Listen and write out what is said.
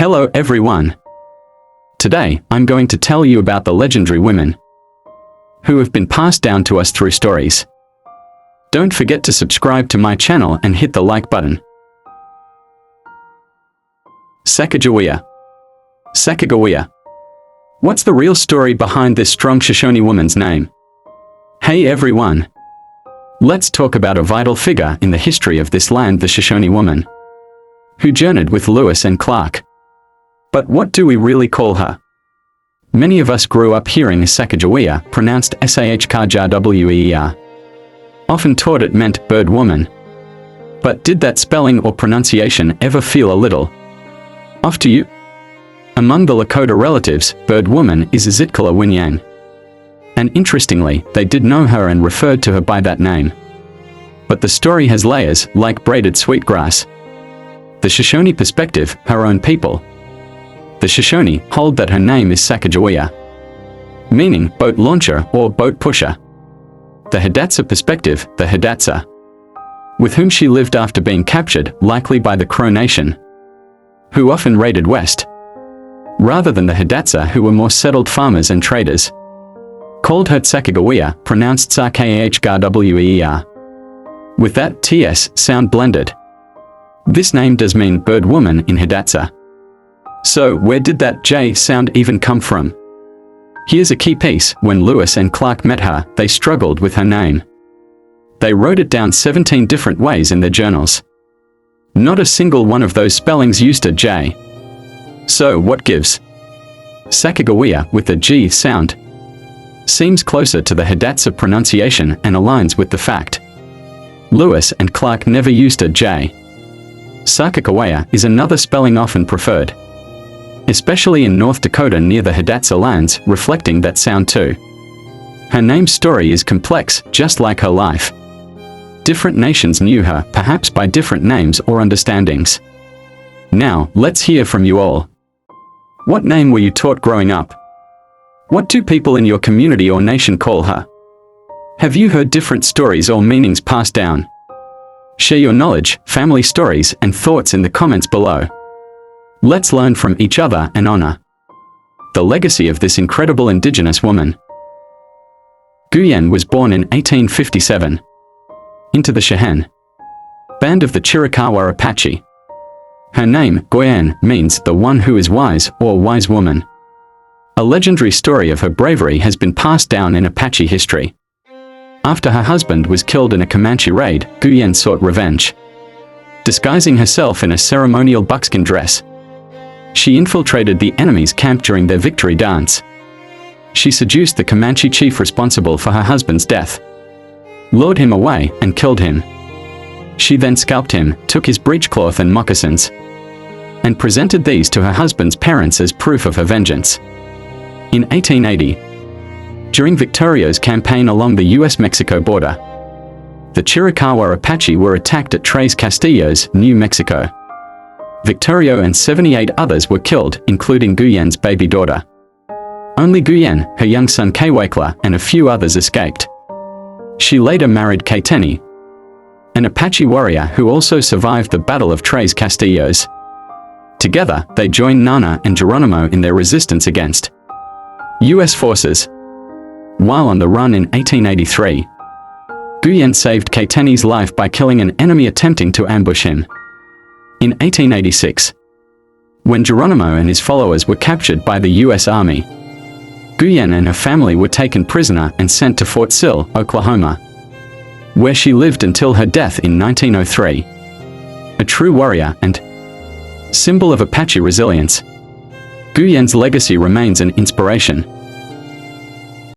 Hello everyone. Today, I'm going to tell you about the legendary women who have been passed down to us through stories. Don't forget to subscribe to my channel and hit the like button. Sacagawea. Sacagawea. What's the real story behind this strong Shoshone woman's name? Hey everyone. Let's talk about a vital figure in the history of this land, the Shoshone woman, who journeyed with Lewis and Clark. But what do we really call her? Many of us grew up hearing Sacagawea, pronounced Sahkajweer. Often taught it meant bird woman. But did that spelling or pronunciation ever feel a little off to you? Among the Lakota relatives, bird woman is Zitkala Winyang. And interestingly, they did know her and referred to her by that name. But the story has layers, like braided sweetgrass. The Shoshone perspective, her own people. The Shoshone hold that her name is Sacagawea, meaning boat launcher or boat pusher. The Hidatsa perspective, the Hidatsa, with whom she lived after being captured, likely by the Crow Nation, who often raided west, rather than the Hidatsa, who were more settled farmers and traders, called her Sacagawea, pronounced Sahkajweer, with that TS sound blended. This name does mean bird woman in Hidatsa. So where did that J sound even come from? Here's a key piece. When Lewis and Clark met her, they struggled with her name. They wrote it down 17 different ways in their journals. Not a single one of those spellings used a J. So what gives? Sacagawea with the G sound seems closer to the Hidatsa pronunciation and aligns with the fact Lewis and Clark never used a J. Sacagawea is another spelling often preferred, especially in North Dakota near the Hidatsa lands, reflecting that sound too. Her name's story is complex, just like her life. Different nations knew her, perhaps by different names or understandings. Now, let's hear from you all. What name were you taught growing up? What do people in your community or nation call her? Have you heard different stories or meanings passed down? Share your knowledge, family stories, and thoughts in the comments below. Let's learn from each other and honor the legacy of this incredible Indigenous woman. Gouyen was born in 1857 into the Cheyenne band of the Chiricahua Apache. Her name, Gouyen, means the one who is wise or wise woman. A legendary story of her bravery has been passed down in Apache history. After her husband was killed in a Comanche raid, Gouyen sought revenge. Disguising herself in a ceremonial buckskin dress, she infiltrated the enemy's camp during their victory dance. She seduced the Comanche chief responsible for her husband's death, lured him away, and killed him. She then scalped him, took his breechcloth and moccasins, and presented these to her husband's parents as proof of her vengeance. In 1880, during Victorio's campaign along the US-Mexico border, the Chiricahua Apache were attacked at Tres Castillos, New Mexico. Victorio and 78 others were killed, including Gouyen's baby daughter. Only Gouyen, her young son Kawekla, and a few others escaped. She later married Kaiteni, an Apache warrior who also survived the Battle of Tres Castillos. Together, they joined Nana and Geronimo in their resistance against US forces. While on the run in 1883, Gouyen saved Kaiteni's life by killing an enemy attempting to ambush him. In 1886, when Geronimo and his followers were captured by the US Army, Gouyen and her family were taken prisoner and sent to Fort Sill, Oklahoma, where she lived until her death in 1903. A true warrior and symbol of Apache resilience, Gouyen's legacy remains an inspiration.